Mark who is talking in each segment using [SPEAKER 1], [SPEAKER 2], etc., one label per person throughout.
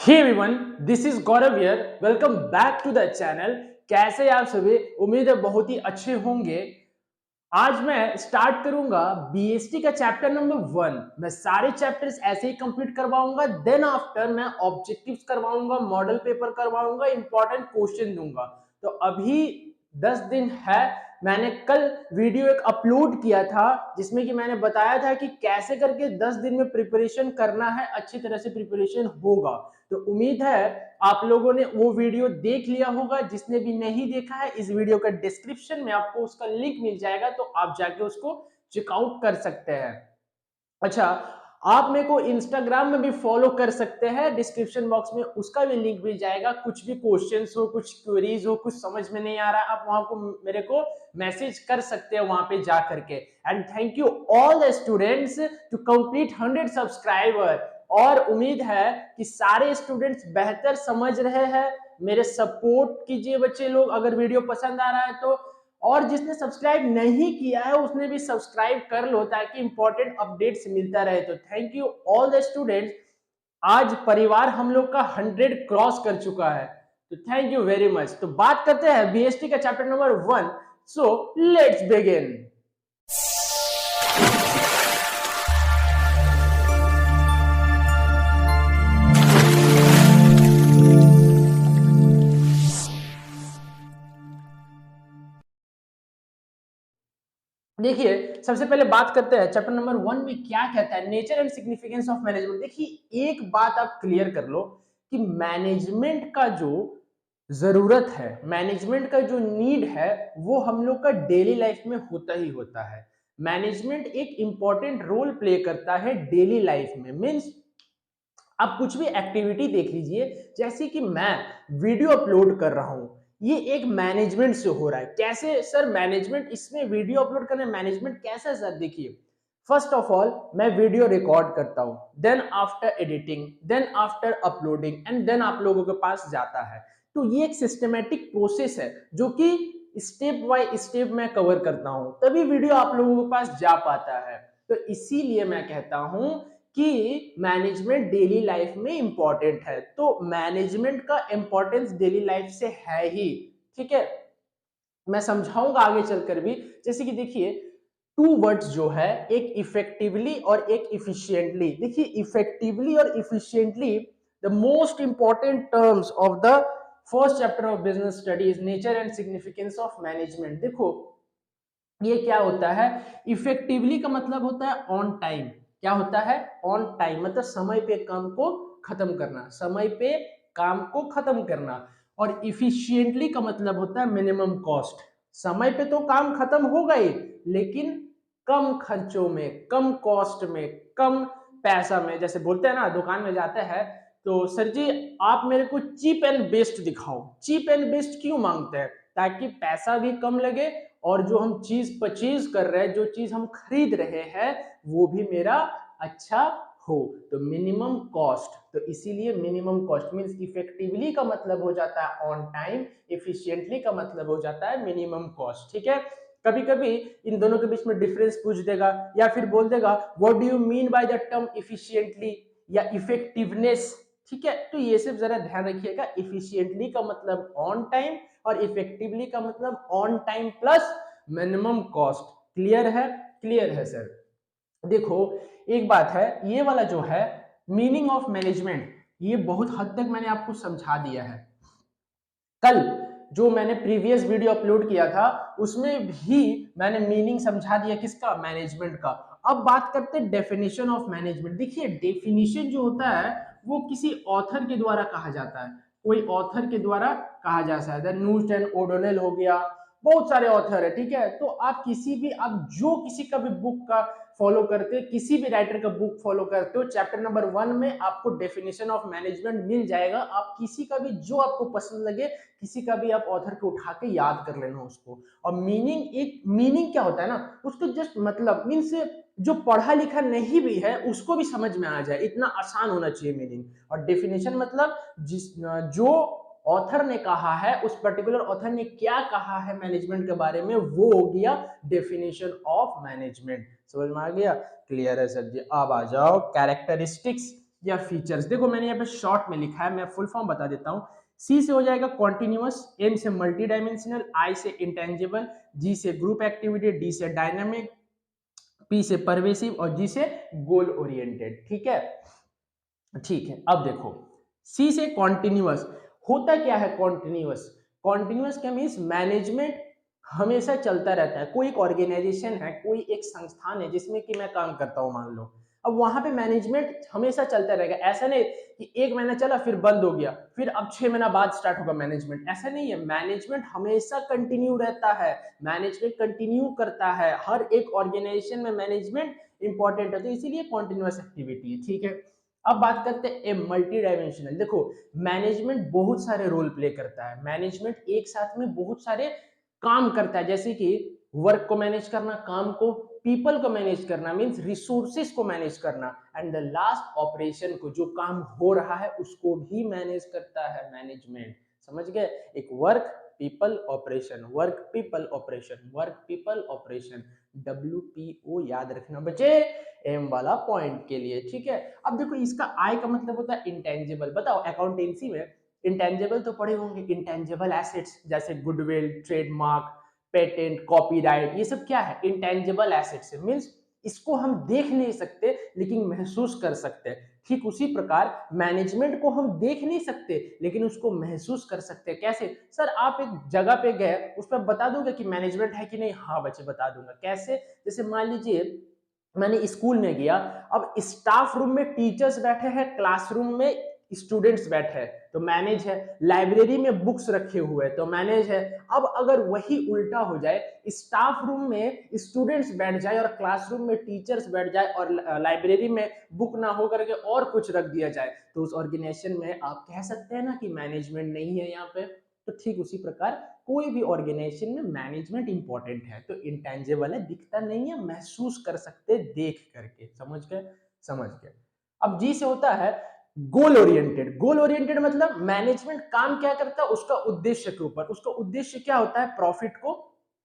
[SPEAKER 1] Hey everyone, this is Gaurav here. Welcome back to the channel. कैसे हैं आप सभी? उम्मीद है बहुत ही अच्छे होंगे। आज मैं स्टार्ट करूंगा बीएसटी का चैप्टर नंबर 1। मैं सारे चैप्टर्स ऐसे ही कंप्लीट करवाऊंगा। देन आफ्टर मैं ऑब्जेक्टिव्स करवाऊंगा, मॉडल पेपर करवाऊंगा, इंपॉर्टेंट क्वेश्चन दूंगा। तो अभी 10 दिन है। मैंने कल वीडियो एक अपलोड किया था जिसमें कि मैंने बताया था कि कैसे करके 10 दिन में प्रिपरेशन करना है, अच्छी तरह से प्रिपरेशन होगा। तो उम्मीद है आप लोगों ने वो वीडियो देख लिया होगा। जिसने भी नहीं देखा है, इस वीडियो का डिस्क्रिप्शन में आपको उसका लिंक मिल जाएगा, तो आप जाके उसको चेकआउट कर सकते हैं। अच्छा, आप मेरे को इंस्टाग्राम में भी फॉलो कर सकते हैं। डिस्क्रिप्शन बॉक्स में उसका भी लिंक मिल जाएगा। कुछ भी क्वेश्चंस हो, कुछ क्वेरीज हो, कुछ समझ में नहीं आ रहा है, आप वहां को मेरे को मैसेज कर सकते हैं वहां पे जा करके। And thank you all the students to complete 100 subscriber. और उम्मीद है कि सारे स्टूडेंट्स बेहतर समझ रहे हैं। मेरे सपोर्ट कीजिए बच्चे लोग, अगर वीडियो पसंद आ रहा है तो। और जिसने सब्सक्राइब नहीं किया है उसने भी सब्सक्राइब कर लो ताकि इंपॉर्टेंट अपडेट्स मिलता रहे। तो thank you all the students. आज परिवार हम लोग का 100 क्रॉस कर चुका है। तो थैंक यू वेरी मच। तो बात करते हैं बीएसटी का chapter number 1। So let's begin. देखिए, सबसे पहले बात करते हैं चैप्टर नंबर 1 में क्या कहता है, nature and significance of management. देखिए, एक बात आप क्लियर कर लो कि मैनेजमेंट का जो जरूरत है, मैनेजमेंट का जो नीड है, वो हम लोग का डेली लाइफ में होता ही होता है। मैनेजमेंट एक इंपॉर्टेंट रोल प्ले करता है डेली लाइफ में। मीन्स आप कुछ भी एक्टिविटी देख लीजिए, जैसे कि मैं वीडियो अपलोड कर रहा हूं, ये एक मैनेजमेंट से हो रहा है। कैसे सर मैनेजमेंट इसमें वीडियो अपलोड करने मैनेजमेंट कैसे है सर? देखिए, फर्स्ट ऑफ ऑल मैं वीडियो रिकॉर्ड करता हूं, then after editing, then after uploading, and then आप लोगों के पास जाता है। तो ये एक सिस्टमेटिक प्रोसेस है जो कि स्टेप बाय स्टेप मैं कवर करता हूं, तभी वीडियो आप लोगों के पास जा पाता है। तो इसीलिए मैं कहता हूं कि मैनेजमेंट डेली लाइफ में इंपॉर्टेंट है। तो मैनेजमेंट का इंपॉर्टेंस डेली लाइफ से है ही। ठीक है, मैं समझाऊंगा आगे चलकर भी। जैसे कि देखिए, टू वर्ड्स जो है, एक इफेक्टिवली और एक इफिशिएंटली। देखिए, इफेक्टिवली और efficiently the most important terms of the first chapter of business studies, nature and significance of management. देखो, ये क्या होता है? इफेक्टिवली का मतलब होता है ऑन टाइम। क्या होता है? ऑन टाइम, मतलब समय पे काम को खत्म करना, समय पे काम को खत्म करना। और इफिशिएंटली का मतलब होता है मिनिमम कॉस्ट। समय पे तो काम खत्म होगा ही, लेकिन कम खर्चों में, कम कॉस्ट में, कम पैसा में। जैसे बोलते हैं ना, दुकान में जाते हैं तो सर जी आप मेरे को चीप एंड बेस्ट दिखाओ। चीप एंड बेस्ट क्यों मांगते हैं? ताकि पैसा भी कम लगे और जो हम चीज परचेज कर रहे हैं, जो चीज हम खरीद रहे हैं, वो भी मेरा अच्छा हो। तो मिनिमम कॉस्ट, तो इसीलिए मिनिमम कॉस्ट मींस इफेक्टिवली का मतलब हो जाता है ऑन टाइम, एफिशिएंटली का मतलब हो जाता है मिनिमम कॉस्ट। ठीक है, कभी कभी इन दोनों के बीच में डिफरेंस पूछ देगा, या फिर बोल देगा what do you mean by the term efficiently या इफेक्टिवनेस। ठीक है, तो ये सब जरा ध्यान रखिएगा। इफिशिएंटली का मतलब ऑन टाइम और इफेक्टिवली का मतलब on time plus minimum cost. Clear है? क्लियर है सर। देखो, एक बात है, ये वाला जो है मीनिंग ऑफ मैनेजमेंट, ये बहुत हद तक मैंने आपको समझा दिया है। कल जो मैंने प्रीवियस वीडियो अपलोड किया था उसमें भी मैंने मीनिंग समझा दिया, किसका? मैनेजमेंट का। अब बात करते हैं डेफिनेशन ऑफ मैनेजमेंट। देखिए, डेफिनेशन जो होता है वो किसी ऑथर के द्वारा कहा जाता है, कोई ऑथर के द्वारा कहा जाता है। न्यूटन एंड ओडोनेल हो गया, बहुत सारे ऑथर है। ठीक है, तो आप किसी भी, आप जो किसी का भी बुक का फॉलो करते हो, किसी भी राइटर का बुक फॉलो करते हो, चैप्टर नंबर 1 में आपको डेफिनेशन ऑफ मैनेजमेंट मिल जाएगा। आप किसी का भी जो आपको पसंद लगे, किसी का भी आप ऑथर को उठा के याद कर लेना उसको। और मीनिंग, एक मीनिंग क्या होता है ना, उसको जस्ट मतलब मीन्स जो पढ़ा लिखा नहीं भी है उसको भी समझ में आ जाए, इतना आसान होना चाहिए मीनिंग। और डेफिनेशन मतलब जिस जो ऑथर ने कहा है, उस पर्टिकुलर ऑथर ने क्या कहा है मैनेजमेंट के बारे में, वो हो गया डेफिनेशन ऑफ मैनेजमेंट। समझ में आ गया? क्लियर है सर जी। अब आ जाओ कैरेक्टरिस्टिक्स या फीचर्स। देखो मैंने यहाँ पे शॉर्ट में लिखा है, मैं फुल फॉर्म बता देता हूँ। सी से हो जाएगा कॉन्टिन्यूअस, एम से मल्टी डायमेंशनल, आई से इंटेंजिबल, जी से ग्रुप एक्टिविटी, डी से डायनामिक, पी से परवेसिव और जी से गोल ओरिएंटेड। ठीक है, ठीक है। अब देखो सी से कॉन्टिन्यूअस होता क्या है। कॉन्टिन्यूअस, कॉन्टिन्यूअस क्या मीन्स मैनेजमेंट हमेशा चलता रहता है। कोई एक ऑर्गेनाइजेशन है, कोई एक संस्थान है जिसमें कि मैं काम करता हूं मान लो, अब वहां पे मैनेजमेंट हमेशा चलता रहेगा। ऐसा नहीं कि एक महीना चला फिर बंद हो गया, फिर अब 6 महीना बाद स्टार्ट होगा मैनेजमेंट, ऐसा नहीं है। मैनेजमेंट हमेशा कंटिन्यू रहता है, मैनेजमेंट कंटिन्यू करता है। हर एक ऑर्गेनाइजेशन में मैनेजमेंट इंपॉर्टेंट है, तो इसीलिए कॉन्टिन्यूअस एक्टिविटी है। ठीक है, अब बात करते हैं मल्टी डायमेंशनल। देखो मैनेजमेंट बहुत सारे रोल प्ले करता है, मैनेजमेंट एक साथ में बहुत सारे काम करता है, जैसे कि वर्क को मैनेज करना, काम को, पीपल को मैनेज करना मींस रिसोर्सेज को मैनेज करना, एंड द लास्ट ऑपरेशन को, जो काम हो रहा है उसको भी मैनेज करता है मैनेजमेंट। समझ गए, एक work people operation, work people operation, work people operation, WPO याद रखना बच्चे एम वाला पॉइंट के लिए। ठीक है, अब देखो इसका आई का मतलब होता है इंटेंजिबल। बताओ अकाउंटेंसी में इंटेंजिबल तो पढ़े होंगे, इंटेंजिबल एसेट्स जैसे गुडविल, ट्रेडमार्क, पेटेंट, कॉपीराइट, ये सब क्या है, इंटेंजिबल एसेट्स है। मींस इसको हम देख नहीं सकते लेकिन महसूस कर सकते हैं। ठीक उसी प्रकार मैनेजमेंट को हम देख नहीं सकते लेकिन उसको महसूस कर सकते हैं। कैसे सर, आप एक जगह पे गए, उस पर बता दोगे कि मैनेजमेंट है कि नहीं? हाँ बच्चे बता दूंगा। कैसे? जैसे मान लीजिए मैंने स्कूल में गया, अब स्टाफ रूम में टीचर्स बैठे हैं, क्लासरूम में स्टूडेंट्स बैठे हैं तो मैनेज है, लाइब्रेरी में बुक्स रखे हुए हैं तो मैनेज है। अब अगर वही उल्टा हो जाए, स्टाफ रूम में स्टूडेंट्स बैठ जाए और क्लासरूम में टीचर्स बैठ जाए और लाइब्रेरी में बुक ना हो करके और कुछ रख दिया जाए, तो उस ऑर्गेनाइजेशन में आप कह सकते हैं ना कि मैनेजमेंट नहीं है यहाँ पे। तो ठीक उसी प्रकार कोई भी ऑर्गेनाइजेशन में मैनेजमेंट इंपॉर्टेंट है, तो इंटेंजिबल है, दिखता नहीं है, महसूस कर सकते देख करके। समझ गए, समझ गए। अब जी से होता है गोल ओरिएंटेड। गोल ओरिएंटेड मतलब मैनेजमेंट काम क्या करता है उसका उद्देश्य के ऊपर। उसका उद्देश्य क्या होता है? प्रॉफिट को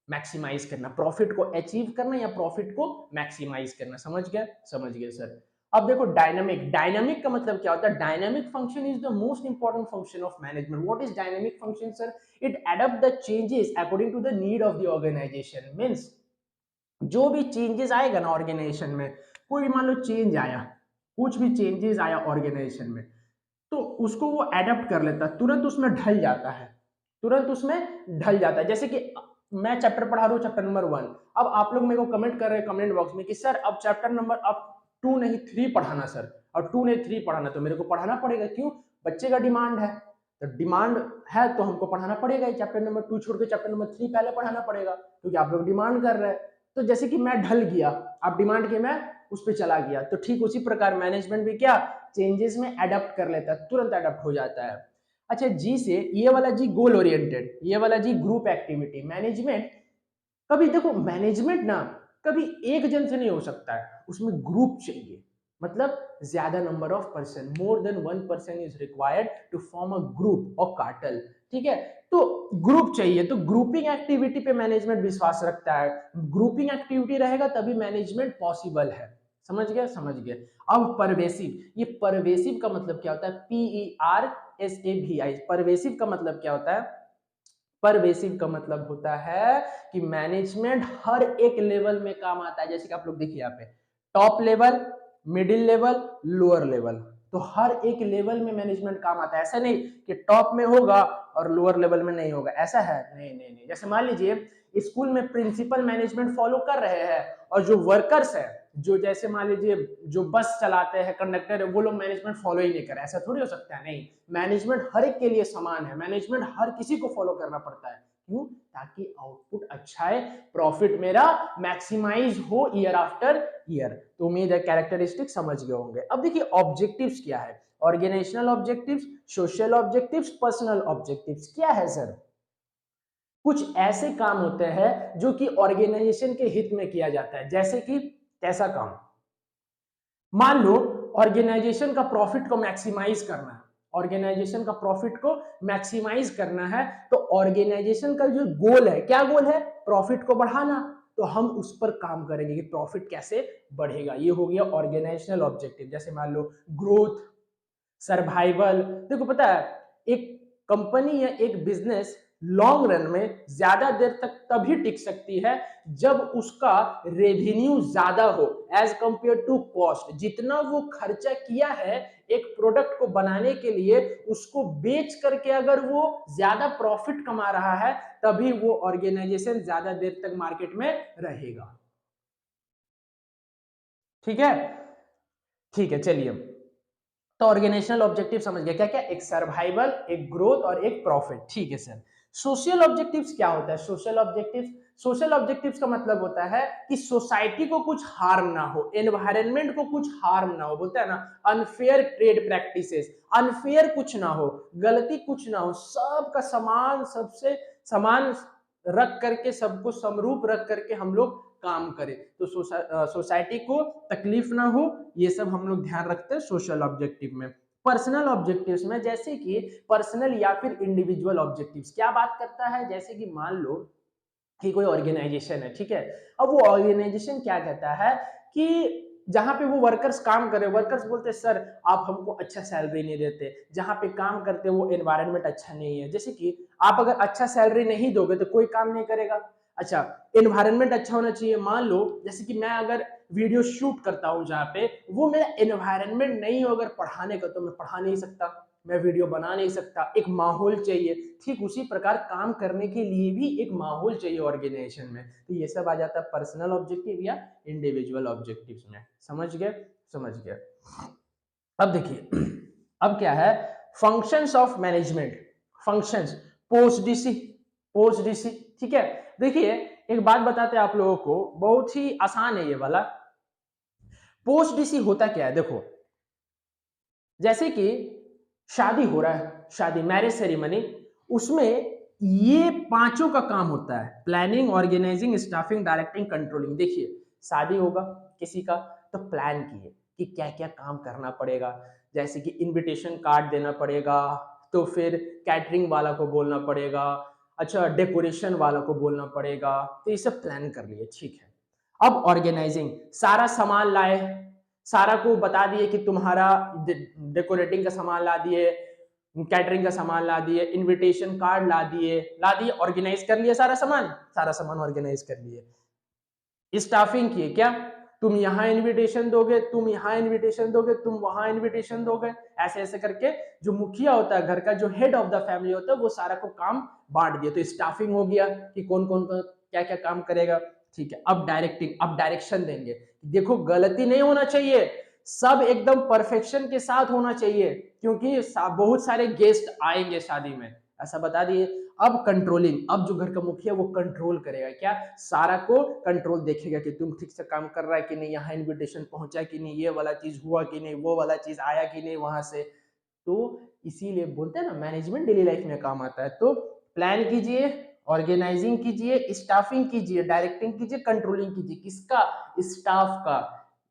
[SPEAKER 1] मैक्सिमाइज करना, प्रॉफिट को अचीव करना या प्रॉफिट को मैक्सिमाइज करना। समझ गए, समझ गए सर। अब देखो डायनामिक, डायनामिक का मतलब क्या होता है? Dynamic function is the most important function of management. What is dynamic function sir? It adopt the changes according to the need of the organisation. Means जो भी चेंजेस आएगा ना ऑर्गेनाइजेशन में, कोई मान लो चेंज आया, कुछ भी चेंजेस आया ऑर्गेनाइजेशन में, तो उसको वो एडप्ट कर लेता है, तुरंत उसमें ढल जाता है, तुरंत उसमें ढल जाता है। जैसे कि मैं चैप्टर पढ़ा रहा हूँ, चैप्टर नंबर 1, अब आप लोग मेरे को कमेंट कर रहे हैं कमेंट बॉक्स में कि सर अब चैप्टर नंबर अब 2 नहीं 3 पढ़ाना सर, और 2 नहीं 3 पढ़ाना, तो मेरे को पढ़ाना पड़ेगा। क्यों? बच्चे का डिमांड है, तो डिमांड है तो हमको पढ़ाना पड़ेगा। चैप्टर नंबर 2 छोड़ के चैप्टर नंबर 3 पहले पढ़ाना पड़ेगा, क्योंकि आप लोग डिमांड कर रहे हैं। तो जैसे कि मैं ढल गया, आप डिमांड के मैं उस पर चला गया, तो ठीक उसी प्रकार मैनेजमेंट भी क्या चेंजेस में अडॉप्ट कर लेता है, तुरंत अडॉप्ट हो जाता है। अच्छा जी से, ये वाला जी गोल ओरिएंटेड, ये वाला जी ग्रुप एक्टिविटी। मैनेजमेंट कभी देखो, मैनेजमेंट ना कभी एक जन से नहीं हो सकता है, उसमें ग्रुप चाहिए, मतलब ज्यादा number of person, more than 1 person is required to form a group और कार्टेल। ठीक है, तो ग्रुप चाहिए, तो ग्रुपिंग एक्टिविटी पे मैनेजमेंट विश्वास रखता है। ग्रुपिंग एक्टिविटी रहेगा तभी मैनेजमेंट पॉसिबल है। समझ गया, समझ गया। अब परवेसिव, ये परवेसिव का मतलब क्या होता है? PERSAVI, परवेसिव का मतलब क्या होता है? परवेसिव का मतलब होता है कि मैनेजमेंट हर एक लेवल में काम आता है। जैसे कि आप लोग देखिए यहाँ पे top level, middle level, lower level, तो हर एक लेवल में मैनेजमेंट काम आता है। ऐसा नहीं कि टॉप में होगा और लोअर लेवल में नहीं होगा, ऐसा है? नहीं नहीं नहीं। जैसे मान लीजिए स्कूल में प्रिंसिपल मैनेजमेंट फॉलो कर रहे हैं और जो वर्कर्स है, जो जैसे मान लीजिए जो बस चलाते हैं, कंडक्टर है, वो लोग मैनेजमेंट फॉलो ही नहीं कर रहे, ऐसा थोड़ी हो सकता है। नहीं, मैनेजमेंट हर एक के लिए समान है, मैनेजमेंट हर किसी को फॉलो करना पड़ता है। क्यों? ताकि आउटपुट अच्छा है, प्रॉफिट मेरा मैक्सिमाइज हो ईयर आफ्टर ईयर। तो उम्मीद है कैरेक्टरिस्टिक समझ गए होंगे। अब देखिए ऑब्जेक्टिव्स क्या है? Organisational objectives, social objectives, personal objectives. क्या है सर? कुछ ऐसे काम होते हैं जो कि ऑर्गेनाइजेशन के हित में किया जाता है। जैसे कि कैसा काम? मान लो ऑर्गेनाइजेशन का प्रॉफिट को मैक्सिमाइज करना है, ऑर्गेनाइजेशन का प्रॉफिट को मैक्सिमाइज करना है, तो ऑर्गेनाइजेशन का जो गोल है, क्या गोल है? प्रॉफिट को बढ़ाना। तो हम उस पर काम करेंगे कि प्रॉफिट कैसे बढ़ेगा। ये हो गया ऑर्गेनाइजेशनल ऑब्जेक्टिव। जैसे मान लो ग्रोथ, सर्वाइवल। देखो पता है, एक कंपनी या एक बिजनेस लॉन्ग रन में ज्यादा देर तक तभी टिक सकती है जब उसका रेवेन्यू ज्यादा हो एज कंपेयर टू कॉस्ट। जितना वो खर्चा किया है एक प्रोडक्ट को बनाने के लिए, उसको बेच करके अगर वो ज्यादा प्रॉफिट कमा रहा है तभी वो ऑर्गेनाइजेशन ज्यादा देर तक मार्केट में रहेगा। ठीक है, ठीक है, चलिए। तो ऑर्गेनाइजेशनल ऑब्जेक्टिव समझ गए क्या क्या, एक सर्वाइवल, एक ग्रोथ और एक प्रॉफिट। ठीक है सर। सोशल ऑब्जेक्टिव्स क्या होता है? सोशल ऑब्जेक्टिव्स, सोशल ऑब्जेक्टिव्स का मतलब होता है कि सोसाइटी को कुछ हार्म ना हो, एनवायरनमेंट को कुछ हार्म ना हो। बोलते हैं ना अनफेयर ट्रेड प्रैक्टिसेस, अनफेयर कुछ ना हो, गलती कुछ ना हो, सबका समान, सबसे समान रख करके, सबको समरूप रख करके हम लोग काम करें, तो सोसाइटी को तकलीफ ना हो, ये सब हम लोग ध्यान रखते हैं सोशल ऑब्जेक्टिव में। पर्सनल ऑब्जेक्टिव्स में जैसे कि पर्सनल या फिर इंडिविजुअल ऑब्जेक्टिव्स क्या बात करता है, जैसे कि मान लो कि कोई ऑर्गेनाइजेशन है, ठीक है। अब वो ऑर्गेनाइजेशन क्या कहता है कि जहां पे वो वर्कर्स काम करे, वर्कर्स बोलते हैं सर आप हमको अच्छा सैलरी नहीं देते, जहां पे काम करते वो एनवायरनमेंट अच्छा नहीं है। जैसे कि आप अगर अच्छा सैलरी नहीं दोगे तो कोई काम नहीं करेगा। अच्छा, एनवायरनमेंट अच्छा होना चाहिए। मान लो जैसे कि मैं अगर वीडियो शूट करता हूं जहां पे वो मेरा एनवायरनमेंट नहीं हो अगर पढ़ाने का, तो मैं पढ़ा नहीं सकता, मैं वीडियो बना नहीं सकता। एक माहौल चाहिए। ठीक उसी प्रकार काम करने के लिए भी एक माहौल चाहिए ऑर्गेनाइजेशन में। तो ये सब आ जाता है पर्सनल ऑब्जेक्टिव या इंडिविजुअल ऑब्जेक्टिव्स में। समझ गए? समझ गए। अब देखिए अब क्या है, functions of management. Functions, post DC, post DC. ठीक है, देखिए एक बात बताते हैं आप लोगों को, बहुत ही आसान है ये वाला। पोस्ट डीसी होता क्या है, देखो जैसे कि शादी हो रहा है, शादी मैरिज सेरेमनी, उसमें ये पांचों का काम होता है, planning, organising, staffing, directing, controlling. देखिए शादी होगा किसी का तो प्लान किए कि क्या क्या काम करना पड़ेगा, जैसे कि इनविटेशन कार्ड देना पड़ेगा, तो फिर कैटरिंग वाला को बोलना पड़ेगा, अच्छा डेकोरेशन वाला को बोलना पड़ेगा, तो ये सब प्लान कर लिए, ठीक है। अब ऑर्गेनाइजिंग, सारा सामान लाए, सारा को बता दिए कि तुम्हारा डेकोरेटिंग का सामान ला दिए, कैटरिंग का सामान ला दिए, इनविटेशन कार्ड ला दिए, ऑर्गेनाइज कर लिए सारा सामान ऑर्गेनाइज कर लिए। स्टाफिंग किए, क्या तुम यहाँ इनविटेशन दोगे, तुम यहाँ इनविटेशन दोगे, तुम वहां इनविटेशन दोगे, ऐसे ऐसे करके जो मुखिया होता है घर का, जो हेड ऑफ द फैमिली होता है, वो सारा को काम बांट दिया। तो स्टाफिंग हो गया कि कौन कौन क्या क्या काम करेगा। ठीक है, अब डायरेक्टिंग, अब डायरेक्शन देंगे। देखो गलती नहीं होना चाहिए, सब एकदम परफेक्शन के साथ होना चाहिए, क्योंकि बहुत सारे गेस्ट आएंगे शादी में, ऐसा बता दिए। अब कंट्रोलिंग, अब जो घर का मुखिया वो कंट्रोल करेगा, क्या सारा को कंट्रोल देखेगा कि तुम ठीक से काम कर रहा है कि नहीं, यहाँ इनविटेशन पहुंचा कि नहीं, ये वाला चीज हुआ कि नहीं, वो वाला चीज आया कि नहीं वहां से। तो इसीलिए बोलते हैं ना मैनेजमेंट डेली लाइफ में काम आता है। तो प्लान कीजिए, ऑर्गेनाइजिंग कीजिए, स्टाफिंग कीजिए, डायरेक्टिंग कीजिए, कंट्रोलिंग कीजिए। किसका? स्टाफ का,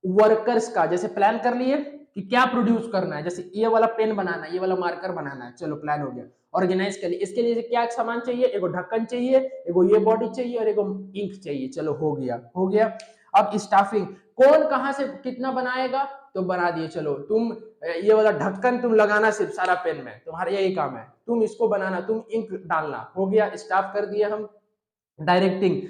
[SPEAKER 1] वर्कर्स का। जैसे प्लान कर लिए कि क्या प्रोड्यूस करना है, जैसे ये वाला पेन बनाना है, ये वाला मार्कर बनाना है, चलो प्लान हो गया। ऑर्गेनाइज कर लिए, इसके लिए क्या सामान चाहिए, एगो ढक्कन चाहिए, एगो ये बॉडी चाहिए और एगो इंक चाहिए, चलो हो गया, हो गया। अब स्टाफिंग, कौन कहां से कितना बनाएगा, तो बना दिए, चलो तुम ये वाला ढक्कन तुम लगाना सिर्फ सारा पेन में, तुम्हारा यही काम है, तुम इसको बनाना, तुम इंक डालना, हो गया, स्टाफ कर दिया हम। डायरेक्टिंग,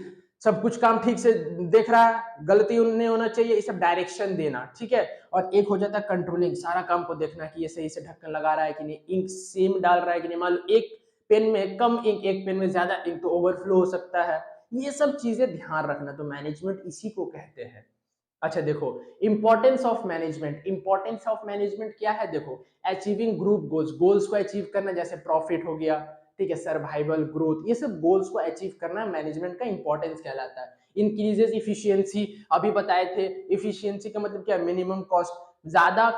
[SPEAKER 1] सब कुछ काम ठीक से देख रहा है, गलती नहीं होना चाहिए, ये सब डायरेक्शन देना, ठीक है। और एक हो जाता है कंट्रोलिंग, सारा काम को देखना कि ये सही से ढक्कन लगा रहा है कि नहीं, इंक सेम डाल रहा है कि नहीं, मान लो एक पेन में कम इंक, एक पेन में ज्यादा इंक, तो ओवरफ्लो हो सकता है। ये सब चीजें ध्यान रखना, तो मैनेजमेंट इसी को कहते हैं। अच्छा देखो, importance of management, importance of management क्या है, देखो अचीविंग ग्रुप गोल्स, गोल्स को अचीव करना, जैसे प्रॉफिट हो गया, ठीक है, सर्वाइवल, ग्रोथ, ये सब गोल्स को अचीव करना मैनेजमेंट का इंपॉर्टेंस कहलाता है। इंक्रीजेस इफिशियंसी, अभी बताए थे, इफिशियंसी का मतलब क्या है, मिनिमम कॉस्ट, ज्यादा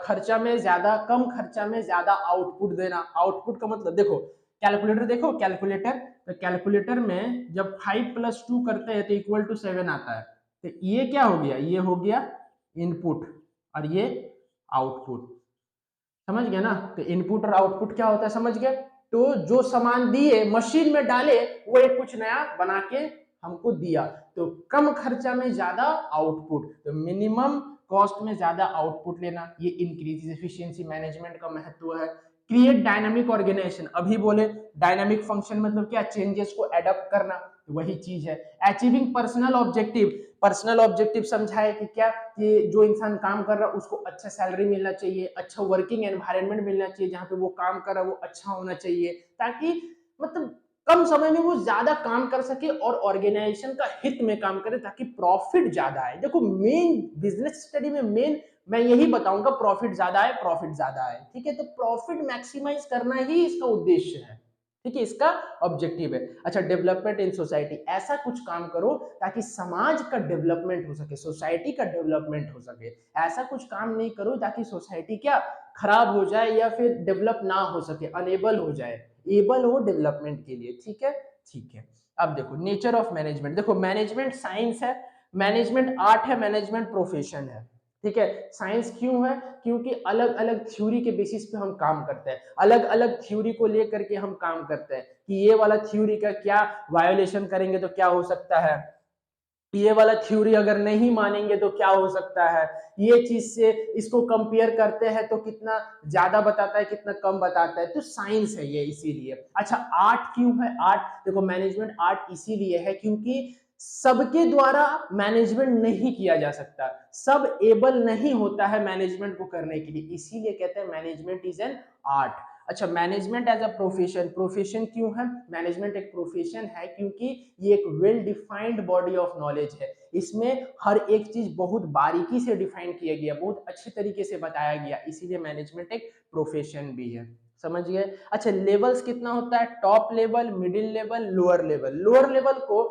[SPEAKER 1] खर्चा में ज्यादा, कम खर्चा में ज्यादा आउटपुट देना। आउटपुट का मतलब देखो, कैलकुलेटर देखो, कैलकुलेटर, तो कैलकुलेटर में जब 5 + 2 करते हैं तो इक्वल टू 7 आता है। तो ये क्या हो गया, ये हो गया इनपुट और ये आउटपुट, समझ गया ना। तो इनपुट और आउटपुट क्या होता है, समझ गया। तो जो सामान दिए मशीन में डाले वो एक कुछ नया बना के हमको दिया, तो कम खर्चा में ज्यादा आउटपुट, तो मिनिमम कॉस्ट में ज्यादा आउटपुट लेना, ये इंक्रीज एफिशिएंसी मैनेजमेंट का महत्व है। क्रिएट डायनामिक ऑर्गेनाइजेशन, अभी बोले डायनामिक फंक्शन मतलब क्या, चेंजेस को एडप्ट करना, वही चीज है। Achieving personal objective, personal objective समझाए कि क्या, कि जो इंसान काम कर रहा है उसको अच्छा सैलरी मिलना चाहिए, अच्छा वर्किंग एनवायरनमेंट मिलना चाहिए, जहां पे वो काम कर रहा है वो अच्छा होना चाहिए, ताकि मतलब कम समय में वो ज्यादा काम कर सके और ऑर्गेनाइजेशन का हित में काम करे, ताकि प्रॉफिट ज्यादा आए। देखो मेन बिजनेस स्टडी में मेन मैं यही बताऊंगा, प्रॉफिट ज्यादा आए, प्रॉफिट ज्यादा आए, ठीक है। तो प्रॉफिट मैक्सिमाइज करना ही इसका उद्देश्य है, ठीक है, इसका ऑब्जेक्टिव है। अच्छा, डेवलपमेंट इन सोसाइटी, ऐसा कुछ काम करो ताकि समाज का डेवलपमेंट हो सके, सोसाइटी का डेवलपमेंट हो सके। ऐसा कुछ काम नहीं करो ताकि सोसाइटी क्या खराब हो जाए या फिर डेवलप ना हो सके, अनेबल हो जाए, एबल हो डेवलपमेंट के लिए, ठीक है। ठीक है, अब देखो नेचर ऑफ मैनेजमेंट, देखो मैनेजमेंट साइंस है, मैनेजमेंट आर्ट है, मैनेजमेंट प्रोफेशन है, ठीक है। साइंस क्यों है, क्योंकि अलग अलग थ्योरी के बेसिस पे हम काम करते हैं, अलग अलग थ्योरी को लेकर के हम काम करते हैं कि ये वाला थ्योरी का क्या वायोलेशन करेंगे तो क्या हो सकता है, ये वाला थ्योरी अगर नहीं मानेंगे तो क्या हो सकता है, ये चीज से इसको कंपेयर करते हैं तो कितना ज्यादा बताता है कितना कम बताता है, तो साइंस है ये, इसीलिए। अच्छा, आर्ट क्यों है, आर्ट देखो मैनेजमेंट आर्ट इसीलिए है क्योंकि सबके द्वारा मैनेजमेंट नहीं किया जा सकता, सब एबल नहीं होता है मैनेजमेंट को करने के लिए, इसीलिए कहते हैं मैनेजमेंट इज एन आर्ट। अच्छा, management as a profession, profession क्यों है, मैनेजमेंट एक प्रोफेशन है क्योंकि ये एक well defined body of knowledge है, इसमें हर एक चीज बहुत बारीकी से डिफाइन किया गया, बहुत अच्छे तरीके से बताया गया, इसीलिए मैनेजमेंट एक प्रोफेशन भी है, समझ गए। अच्छा, लेवल्स कितना होता है, top level, middle level, lower level. Lower level को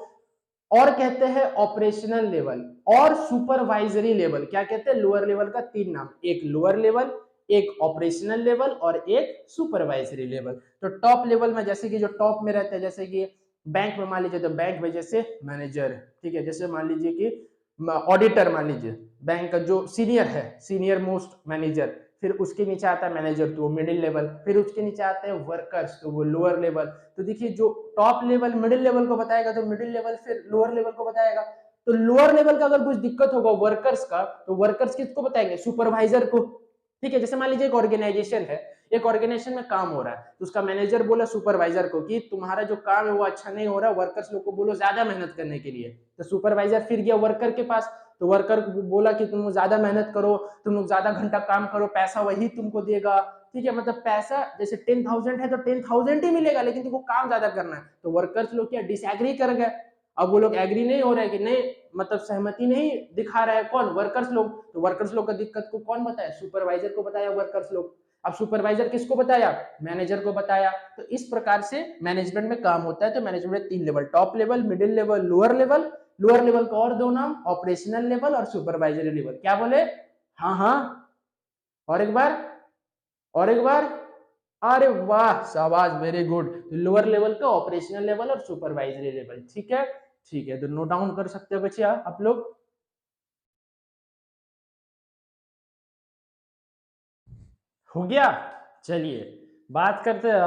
[SPEAKER 1] और कहते हैं ऑपरेशनल लेवल और सुपरवाइजरी लेवल, क्या कहते हैं, लोअर लेवल का तीन नाम, एक लोअर लेवल, एक ऑपरेशनल लेवल और एक सुपरवाइजरी लेवल। तो टॉप लेवल में जैसे कि जो टॉप में रहते हैं, जैसे कि बैंक में मान लीजिए तो बैंक में जैसे मैनेजर, ठीक है, जैसे मान लीजिए कि ऑडिटर, मान लीजिए बैंक का जो सीनियर है, सीनियर मोस्ट मैनेजर, फिर उसके नीचे आता है मैनेजर तो वो मिडिल लेवल, फिर उसके नीचे आते हैं वर्कर्स तो वो लोअर लेवल। तो देखिए जो टॉप लेवल मिडिल लेवल को बताएगा तो मिडिल लेवल फिर लोअर लेवल को बताएगा, तो लोअर लेवल का अगर कुछ दिक्कत होगा वर्कर्स का तो वर्कर्स किसको बताएंगे, सुपरवाइजर को, ठीक है। जैसे मान लीजिए एक ऑर्गेनाइजेशन है, एक ऑर्गेनाइजेशन में काम हो रहा है तो उसका मैनेजर बोला सुपरवाइजर को कि तुम्हारा जो काम है वो अच्छा नहीं हो रहा, वर्कर्स लोग को बोलो ज्यादा मेहनत करने के लिए, तो सुपरवाइजर फिर गया वर्कर के पास, तो वर्कर को बोला कि तुम ज्यादा मेहनत करो, तुम लोग ज्यादा घंटा काम करो, पैसा वही तुमको देगा, ठीक है, मतलब पैसा जैसे 10,000 है तो 10,000 ही मिलेगा, लेकिन तुमको काम ज्यादा करना है। तो वर्कर्स लोग क्या डिसएग्री कर गए, अब वो लोग एग्री नहीं हो रहे कि नहीं, मतलब सहमति नहीं दिखा रहा है, कौन, वर्कर्स लोग। तो वर्कर्स लोग का दिक्कत को कौन बताया, सुपरवाइजर को बताया वर्कर्स लोग। अब सुपरवाइजर किसको बताया, मैनेजर को बताया। तो इस प्रकार से मैनेजमेंट में काम होता है। तो मैनेजमेंट में तीन level, top level, middle level, lower level. Lower level का और दो नाम, ऑपरेशनल लेवल और सुपरवाइजरी लेवल। क्या बोले, हाँ हाँ, और एक बार, और एक बार, अरे वाह शाबाश, वेरी गुड। लोअर लेवल का ऑपरेशनल लेवल और सुपरवाइजरी लेवल, ठीक है। ठीक है, तो नोट डाउन कर सकते हो बच्चे आप लोग। हो गया, चलिए बात करते हैं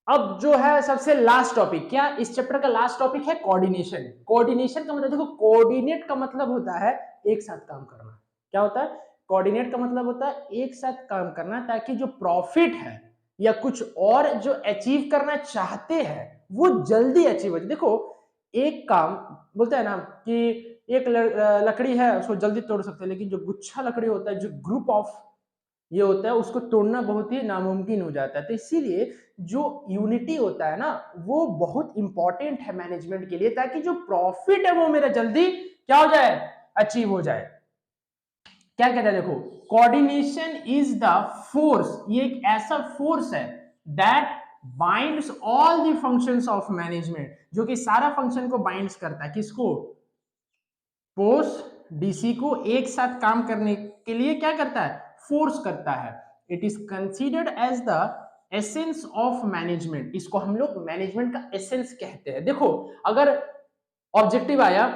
[SPEAKER 1] अब जो है सबसे लास्ट टॉपिक, क्या इस चैप्टर का लास्ट टॉपिक है कोऑर्डिनेशन। कोऑर्डिनेशन का मतलब देखो, कोऑर्डिनेट का मतलब होता है एक साथ काम करना। क्या होता है, कोऑर्डिनेट का मतलब होता है एक साथ काम करना, ताकि जो प्रॉफिट है या कुछ और जो अचीव करना चाहते हैं वो जल्दी अचीव हो जाए। देखो एक काम बोलते हैं ना कि एक लकड़ी है उसको जल्दी तोड़ सकते हैं, लेकिन जो गुच्छा लकड़ी होता है, जो ग्रुप ऑफ ये होता है, उसको तोड़ना बहुत ही नामुमकिन हो जाता है। तो इसीलिए जो यूनिटी होता है ना वो बहुत इंपॉर्टेंट है मैनेजमेंट के लिए, ताकि जो प्रॉफिट है वो मेरा जल्दी क्या हो जाए, अचीव हो जाए। क्या कहता है देखो, कोऑर्डिनेशन इज द फोर्स, ये एक ऐसा फोर्स है that binds all the functions of management, जो कि सारा फंक्शन को बाइंड्स करता है, किसको, पोस्ट डीसी को एक साथ काम करने के लिए क्या करता है, फोर्स करता है। It is considered as the essence of management, इसको हम लोग मैनेजमेंट का एसेंस कहते हैं। देखो अगर ऑब्जेक्टिव आया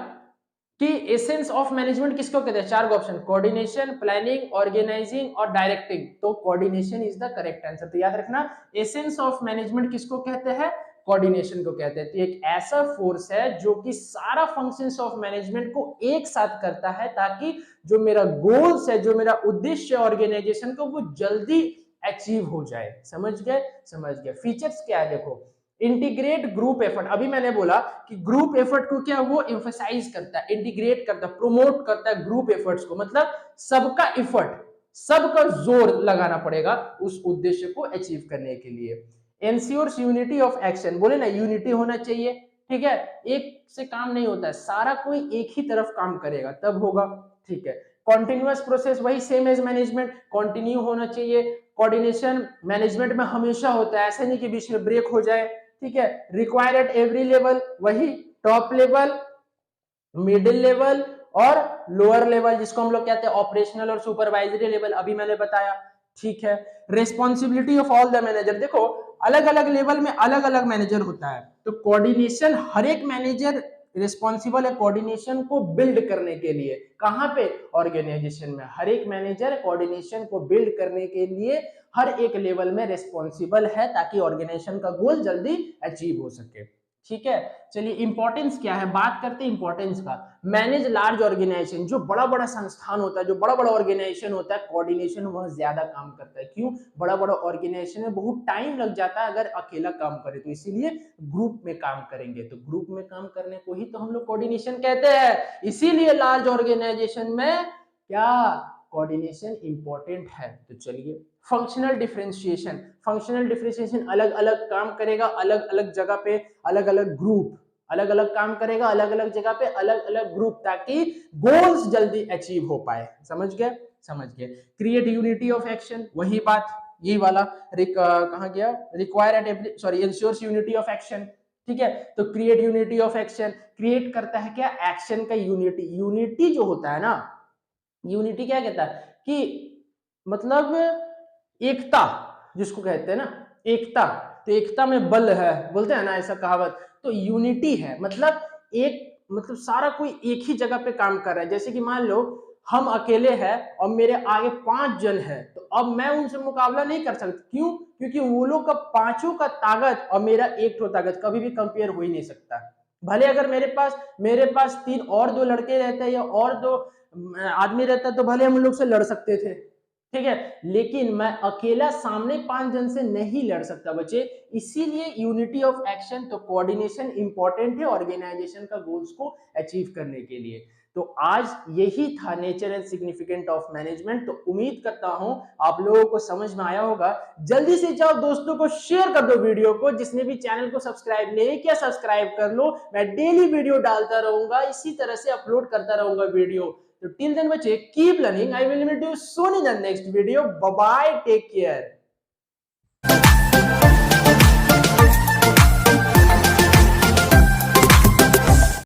[SPEAKER 1] कि एसेंस ऑफ मैनेजमेंट किसको कहते हैं, चार ऑप्शन, कोऑर्डिनेशन, प्लानिंग, ऑर्गेनाइजिंग और डायरेक्टिंग, तो coordination is the correct answer. तो याद रखना एसेंस ऑफ मैनेजमेंट किसको कहते हैं, कोऑर्डिनेशन को कहते हैं। तो एक ऐसा फोर्स है जो कि सारा फंक्शंस ऑफ मैनेजमेंट को एक साथ करता है, ताकि जो मेरा गोल्स है, जो मेरा उद्देश्य ऑर्गेनाइजेशन का, वो जल्दी अचीव हो जाए। समझ गए? समझ गए। फीचर्स क्या है देखो, इंटीग्रेट ग्रुप एफर्ट। अभी मैंने बोला कि ग्रुप एफर्ट को क्या वो एम्फसाइज करता है, इंटीग्रेट करता है, प्रोमोट करता है ग्रुप एफर्ट्स को, मतलब सबका एफर्ट, सबका जोर लगाना पड़ेगा उस उद्देश्य को अचीव करने के लिए। एंश्योर्स यूनिटी ऑफ एक्शन, बोले ना यूनिटी होना चाहिए, ठीक है, एक से काम नहीं होता है, सारा कोई एक ही तरफ काम करेगा तब होगा, ठीक है। कॉन्टिन्यूअस प्रोसेस, वही सेम एज मैनेजमेंट, कंटिन्यू होना चाहिए। कोऑर्डिनेशन मैनेजमेंट में हमेशा होता है, ऐसे नहीं कि बीच में ब्रेक हो जाए, ठीक है। रिक्वायर एट एवरी लेवल, वही टॉप लेवल, मिडिल लेवल और लोअर लेवल, जिसको हम लोग कहते हैं ऑपरेशनल और सुपरवाइजरी लेवल, अभी मैंने बताया, ठीक है। Responsibility of all the manager, देखो अलग अलग लेवल में अलग अलग मैनेजर होता है, तो कोऑर्डिनेशन, हर एक मैनेजर रिस्पॉन्सिबल है कोऑर्डिनेशन को बिल्ड करने के लिए। कहां पे? ऑर्गेनाइजेशन में। हर एक मैनेजर कोऑर्डिनेशन को बिल्ड करने के लिए हर एक लेवल में रिस्पॉन्सिबल है, ताकि ऑर्गेनाइजेशन का गोल जल्दी अचीव हो सके, ठीक है। चलिए इंपॉर्टेंस क्या है, बात करते हैं इंपॉर्टेंस का। मैनेज लार्ज ऑर्गेनाइजेशन, जो बड़ा बड़ा संस्थान होता है, जो बड़ा बड़ा ऑर्गेनाइजेशन होता है, कोऑर्डिनेशन वह ज्यादा काम करता है। क्यों? बड़ा बड़ा ऑर्गेनाइजेशन में बहुत टाइम लग जाता है अगर अकेला काम करे, तो इसीलिए ग्रुप में काम करेंगे, तो ग्रुप में काम करने को ही तो हम लोग कोऑर्डिनेशन कहते हैं। इसीलिए लार्ज ऑर्गेनाइजेशन में क्या कोऑर्डिनेशन इंपॉर्टेंट है। तो चलिए फंक्शनल डिफरेंशिएशन, फंक्शनल डिफरेंशिएशन अलग अलग काम करेगा, अलग अलग जगह पे अलग अलग ग्रुप, अलग अलग काम करेगा, अलग अलग जगह पे अलग अलग ग्रुप, ताकि गोल्स जल्दी अचीव हो पाए। समझ गए? समझ गए। क्रिएट यूनिटी ऑफ एक्शन, वही बात, यही वाला कहां गया, require at every, sorry, ensures unity of action, ठीक है। तो create unity of action, create करता है क्या, एक्शन का यूनिटी। यूनिटी जो होता है ना, यूनिटी क्या कहता है कि मतलब एकता, जिसको कहते हैं ना एकता, तो एकता में बल है, बोलते हैं ना ऐसा कहावत। तो यूनिटी है मतलब एक, मतलब सारा कोई एक ही जगह पे काम कर रहा है। जैसे कि मान लो हम अकेले हैं और मेरे आगे 5 जन है, तो अब मैं उनसे मुकाबला नहीं कर सकता। क्यों? क्योंकि वो लोग का पांचों का ताकत और मेरा एक ठो ताकत कभी भी कंपेयर हो ही नहीं सकता। भले अगर मेरे पास 3 और 2 लड़के रहते हैं या और 2 आदमी रहता, तो भले हम लोग से लड़ सकते थे, ठीक है, लेकिन मैं अकेला सामने 5 जन से नहीं लड़ सकता बच्चे। इसीलिए यूनिटी ऑफ एक्शन, तो कोऑर्डिनेशन इंपॉर्टेंट है ऑर्गेनाइजेशन का गोल्स को अचीव करने के लिए। तो आज यही था nature and significant of management. तो उम्मीद करता हूं आप लोगों को समझ में आया होगा। जल्दी से जाओ दोस्तों को शेयर कर दो वीडियो को, जिसने भी चैनल को सब्सक्राइब नहीं किया सब्सक्राइब कर लो। मैं डेली वीडियो डालता रहूंगा, इसी तरह से अपलोड करता रहूंगा वीडियो। So till then बच्चे, keep learning. I will meet you soon in the next video. Bye bye. Take care.